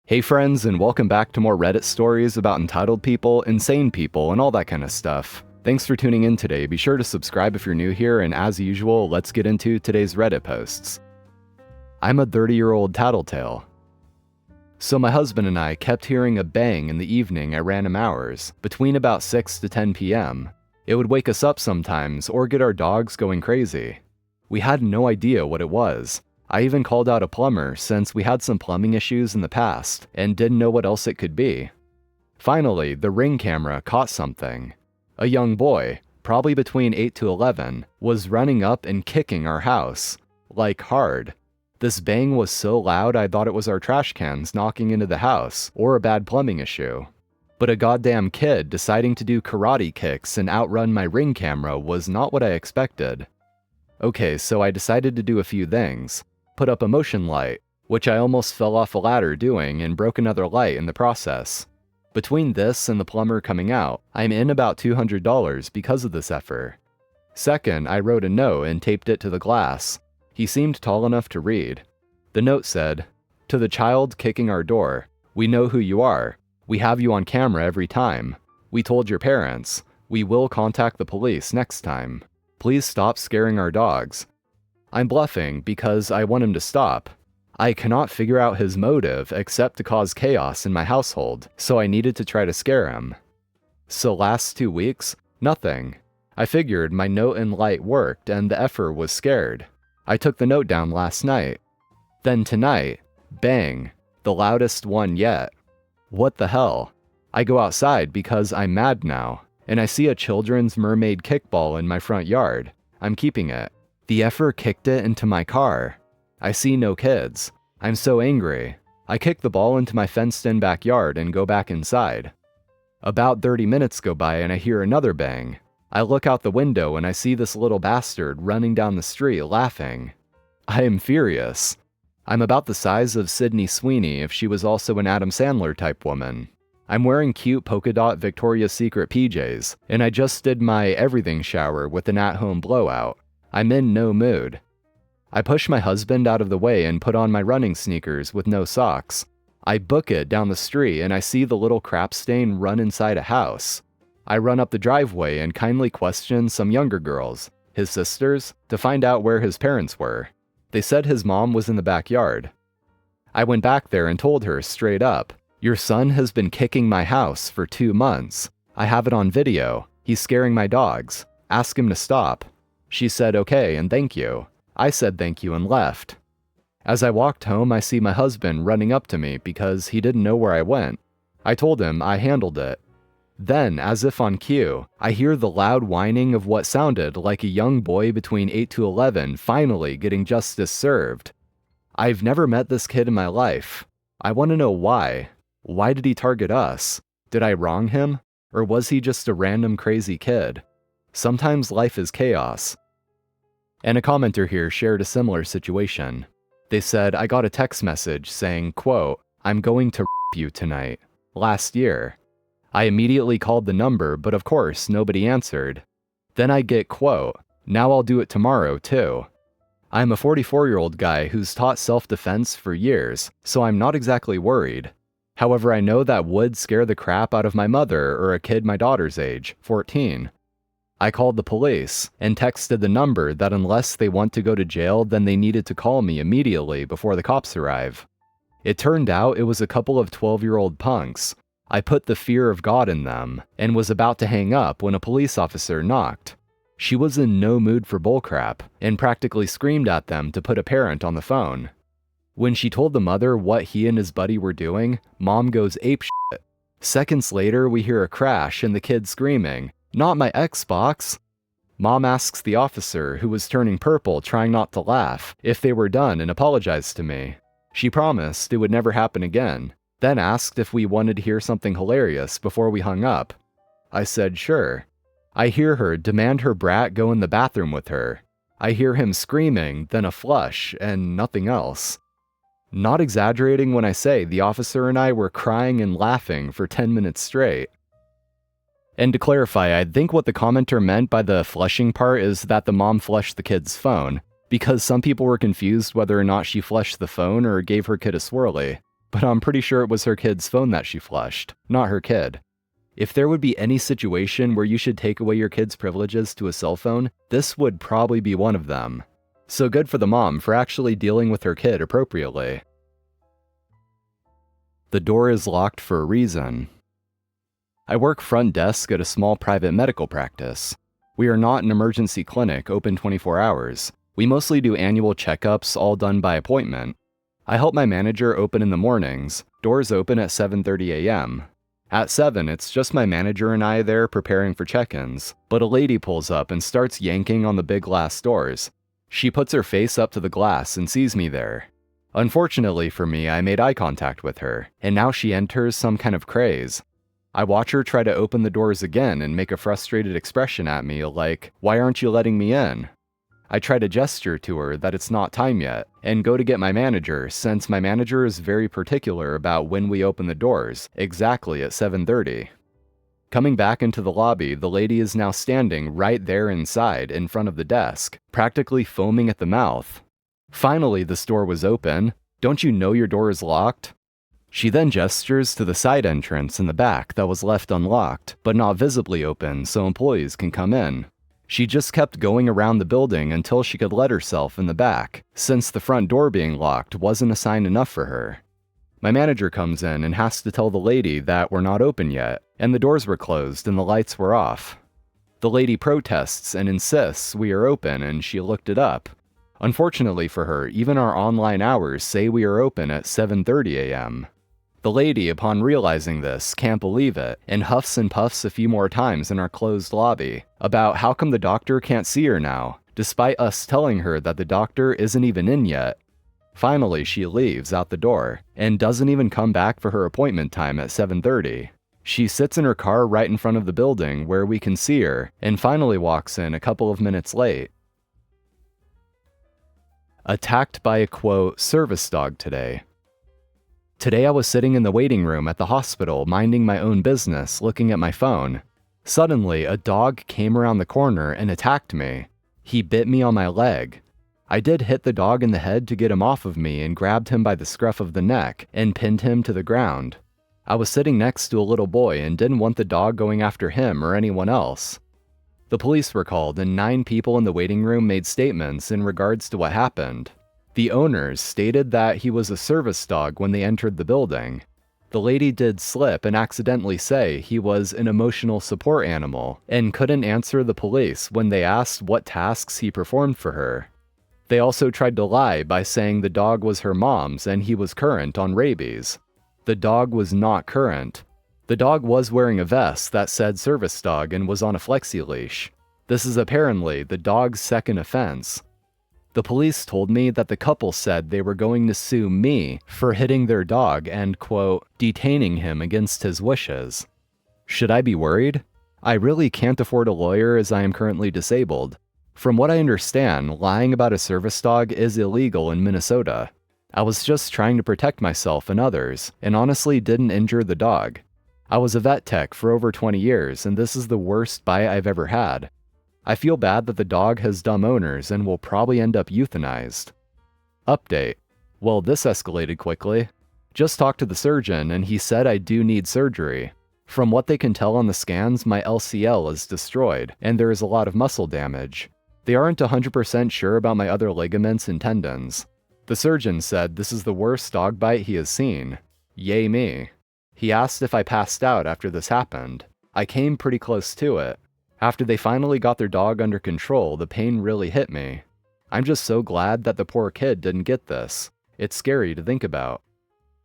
Hey friends, and welcome back to more Reddit stories about entitled people, insane people, and all that kind of stuff. Thanks for tuning in today. Be sure to subscribe if you're new here, and as usual, let's get into today's Reddit posts. I'm a 30-year-old tattletale. So my husband and I kept hearing a bang in the evening at random hours, between about 6 to 10 p.m. It would wake us up sometimes or get our dogs going crazy. We had no idea what it was. I even called out a plumber since we had some plumbing issues in the past and didn't know what else it could be. Finally, the Ring camera caught something. A young boy, probably between 8 to 11, was running up and kicking our house. Like hard. This bang was so loud I thought it was our trash cans knocking into the house or a bad plumbing issue. But a goddamn kid deciding to do karate kicks and outrun my Ring camera was not what I expected. Okay, so I decided to do a few things. Put up a motion light, which I almost fell off a ladder doing and broke another light in the process. Between this and the plumber coming out, I'm in about $200 because of this effort. Second, I wrote a note and taped it to the glass. He seemed tall enough to read. The note said, "To the child kicking our door, we know who you are. We have you on camera every time. We told your parents. We will contact the police next time. Please stop scaring our dogs." I'm bluffing because I want him to stop. I cannot figure out his motive except to cause chaos in my household, so I needed to try to scare him. So last 2 weeks, nothing. I figured my note and light worked and the effer was scared. I took the note down last night. Then tonight, bang, the loudest one yet. What the hell? I go outside because I'm mad now, and I see a children's mermaid kickball in my front yard. I'm keeping it. The effer kicked it into my car. I see no kids. I'm so angry. I kick the ball into my fenced-in backyard and go back inside. About 30 minutes go by and I hear another bang. I look out the window and I see this little bastard running down the street laughing. I am furious. I'm about the size of Sydney Sweeney if she was also an Adam Sandler type woman. I'm wearing cute polka dot Victoria's Secret PJs, and I just did my everything shower with an at-home blowout. I'm in no mood. I push my husband out of the way and put on my running sneakers with no socks. I book it down the street and I see the little crap stain run inside a house. I run up the driveway and kindly question some younger girls, his sisters, to find out where his parents were. They said his mom was in the backyard. I went back there and told her straight up, "Your son has been kicking my house for 2 months. I have it on video. He's scaring my dogs. Ask him to stop." She said okay and thank you. I said thank you and left. As I walked home, I see my husband running up to me because he didn't know where I went. I told him I handled it. Then, as if on cue, I hear the loud whining of what sounded like a young boy between 8 to 11 finally getting justice served. I've never met this kid in my life. I want to know why. Why did he target us? Did I wrong him? Or was he just a random crazy kid? Sometimes life is chaos. And a commenter here shared a similar situation. They said, "I got a text message saying, quote, 'I'm going to you tonight,' last year. I immediately called the number, but of course nobody answered. Then I get, quote, 'Now I'll do it tomorrow too.' I'm a 44-year-old guy who's taught self-defense for years, so I'm not exactly worried. However, I know that would scare the crap out of my mother or a kid my daughter's age, 14. I called the police and texted the number that unless they want to go to jail, then they needed to call me immediately before the cops arrive. It turned out it was a couple of 12-year-old punks. I put the fear of God in them and was about to hang up when a police officer knocked. She was in no mood for bullcrap and practically screamed at them to put a parent on the phone. When she told the mother what he and his buddy were doing, Mom goes apeshit. Seconds later, we hear a crash and the kid screaming, 'Not my Xbox!' Mom asks the officer, who was turning purple trying not to laugh, if they were done and apologized to me. She promised it would never happen again, then asked if we wanted to hear something hilarious before we hung up. I said sure. I hear her demand her brat go in the bathroom with her. I hear him screaming, then a flush, and nothing else. Not exaggerating when I say the officer and I were crying and laughing for 10 minutes straight. And to clarify, I think what the commenter meant by the flushing part is that the mom flushed the kid's phone, because some people were confused whether or not she flushed the phone or gave her kid a swirly. but I'm pretty sure it was her kid's phone that she flushed, not her kid. If there would be any situation where you should take away your kid's privileges to a cell phone, this would probably be one of them. So good for the mom for actually dealing with her kid appropriately. The door is locked for a reason. I work front desk at a small private medical practice. We are not an emergency clinic open 24 hours. We mostly do annual checkups, all done by appointment. I help my manager open in the mornings. Doors open at 7:30 a.m. At 7, it's just my manager and I there preparing for check-ins, but a lady pulls up and starts yanking on the big glass doors. She puts her face up to the glass and sees me there. Unfortunately for me, I made eye contact with her, and now she enters some kind of craze. I watch her try to open the doors again and make a frustrated expression at me like, "Why aren't you letting me in?" I try to gesture to her that it's not time yet, and go to get my manager since my manager is very particular about when we open the doors, exactly at 7:30. Coming back into the lobby, the lady is now standing right there inside, in front of the desk, practically foaming at the mouth. Finally, this door was open. Don't you know your door is locked? She then gestures to the side entrance in the back that was left unlocked, but not visibly open so employees can come in. She just kept going around the building until she could let herself in the back, since the front door being locked wasn't a sign enough for her. My manager comes in and has to tell the lady that we're not open yet, and the doors were closed and the lights were off. The lady protests and insists we are open, and she looked it up. Unfortunately for her, even our online hours say we are open at 7:30 a.m. The lady, upon realizing this, can't believe it, and huffs and puffs a few more times in our closed lobby about how come the doctor can't see her now, despite us telling her that the doctor isn't even in yet. Finally, she leaves out the door, and doesn't even come back for her appointment time at 7:30. She sits in her car right in front of the building where we can see her, and finally walks in a couple of minutes late. Attacked by a, quote, service dog today. Today I was sitting in the waiting room at the hospital minding my own business, looking at my phone. Suddenly, a dog came around the corner and attacked me. He bit me on my leg. I did hit the dog in the head to get him off of me and grabbed him by the scruff of the neck and pinned him to the ground. I was sitting next to a little boy and didn't want the dog going after him or anyone else. The police were called and 9 people in the waiting room made statements in regards to what happened. The owners stated that he was a service dog when they entered the building. The lady did slip and accidentally say he was an emotional support animal and couldn't answer the police when they asked what tasks he performed for her. They also tried to lie by saying the dog was her mom's and he was current on rabies. The dog was not current. The dog was wearing a vest that said service dog and was on a flexi leash. This is apparently the dog's second offense. The police told me that the couple said they were going to sue me for hitting their dog and, quote, detaining him against his wishes. Should I be worried? I really can't afford a lawyer as I am currently disabled. From what I understand, lying about a service dog is illegal in Minnesota. I was just trying to protect myself and others, and honestly didn't injure the dog. I was a vet tech for over 20 years, and this is the worst bite I've ever had. I feel bad that the dog has dumb owners and will probably end up euthanized. Update. Well, this escalated quickly. Just talked to the surgeon and he said I do need surgery. From what they can tell on the scans, my LCL is destroyed and there is a lot of muscle damage. They aren't 100% sure about my other ligaments and tendons. The surgeon said this is the worst dog bite he has seen. Yay me. He asked if I passed out after this happened. I came pretty close to it. After they finally got their dog under control, the pain really hit me. I'm just so glad that the poor kid didn't get this. It's scary to think about.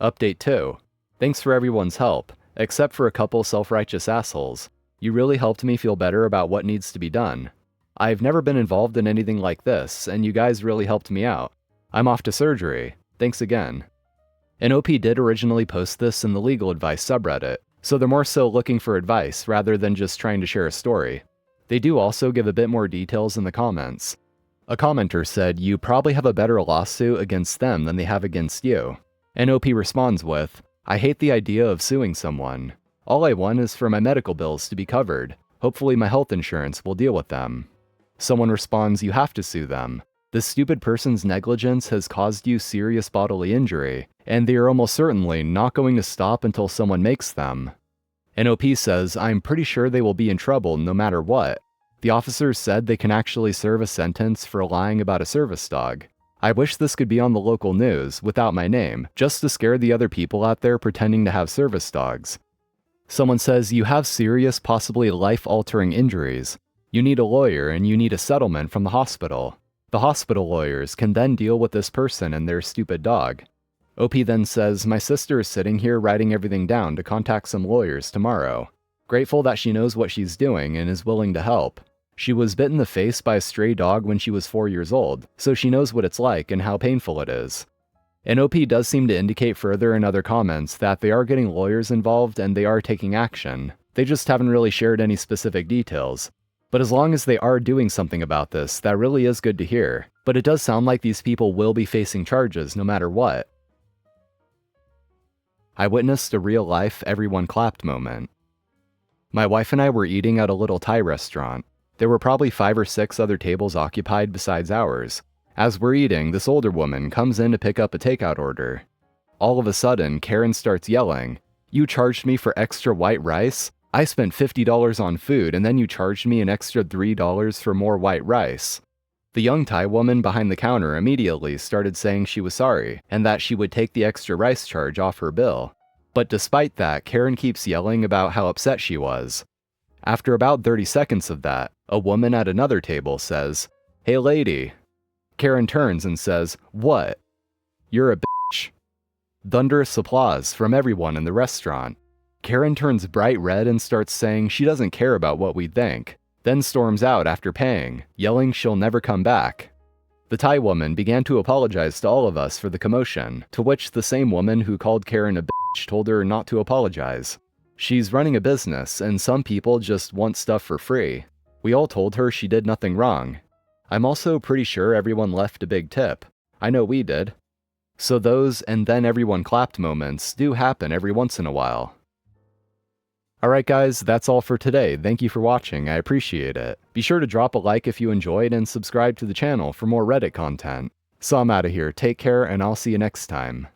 Update 2. Thanks for everyone's help, except for a couple self-righteous assholes. You really helped me feel better about what needs to be done. I've never been involved in anything like this, and you guys really helped me out. I'm off to surgery. Thanks again. An OP did originally post this in the legal advice subreddit, so they're more so looking for advice rather than just trying to share a story. They do also give a bit more details in the comments. A commenter said you probably have a better lawsuit against them than they have against you. An OP responds with, I hate the idea of suing someone. All I want is for my medical bills to be covered. Hopefully my health insurance will deal with them. Someone responds, you have to sue them. This stupid person's negligence has caused you serious bodily injury, and they are almost certainly not going to stop until someone makes them. An OP says, I'm pretty sure they will be in trouble no matter what. The officers said they can actually serve a sentence for lying about a service dog. I wish this could be on the local news, without my name, just to scare the other people out there pretending to have service dogs. Someone says, you have serious, possibly life-altering injuries. You need a lawyer and you need a settlement from the hospital. The hospital lawyers can then deal with this person and their stupid dog. OP then says, my sister is sitting here writing everything down to contact some lawyers tomorrow. Grateful that she knows what she's doing and is willing to help. She was bit in the face by a stray dog when she was 4 years old, so she knows what it's like and how painful it is. And OP does seem to indicate further in other comments that they are getting lawyers involved and they are taking action. They just haven't really shared any specific details. But as long as they are doing something about this, that really is good to hear. But it does sound like these people will be facing charges no matter what. I witnessed a real-life everyone clapped moment. My wife and I were eating at a little Thai restaurant. There were probably 5 or 6 other tables occupied besides ours. As we're eating, this older woman comes in to pick up a takeout order. All of a sudden, Karen starts yelling, "You charged me for extra white rice? I spent $50 on food and then you charged me an extra $3 for more white rice." The young Thai woman behind the counter immediately started saying she was sorry and that she would take the extra rice charge off her bill. But despite that, Karen keeps yelling about how upset she was. After about 30 seconds of that, a woman at another table says, "Hey lady." Karen turns and says, "What?" "You're a bitch." Thunderous applause from everyone in the restaurant. Karen turns bright red and starts saying she doesn't care about what we think, then storms out after paying, yelling she'll never come back. The Thai woman began to apologize to all of us for the commotion, to which the same woman who called Karen a bitch told her not to apologize. She's running a business, and some people just want stuff for free. We all told her she did nothing wrong. I'm also pretty sure everyone left a big tip. I know we did. So those "and then everyone clapped" moments do happen every once in a while. Alright guys, that's all for today. Thank you for watching, I appreciate it. Be sure to drop a like if you enjoyed and subscribe to the channel for more Reddit content. So I'm out of here, take care, and I'll see you next time.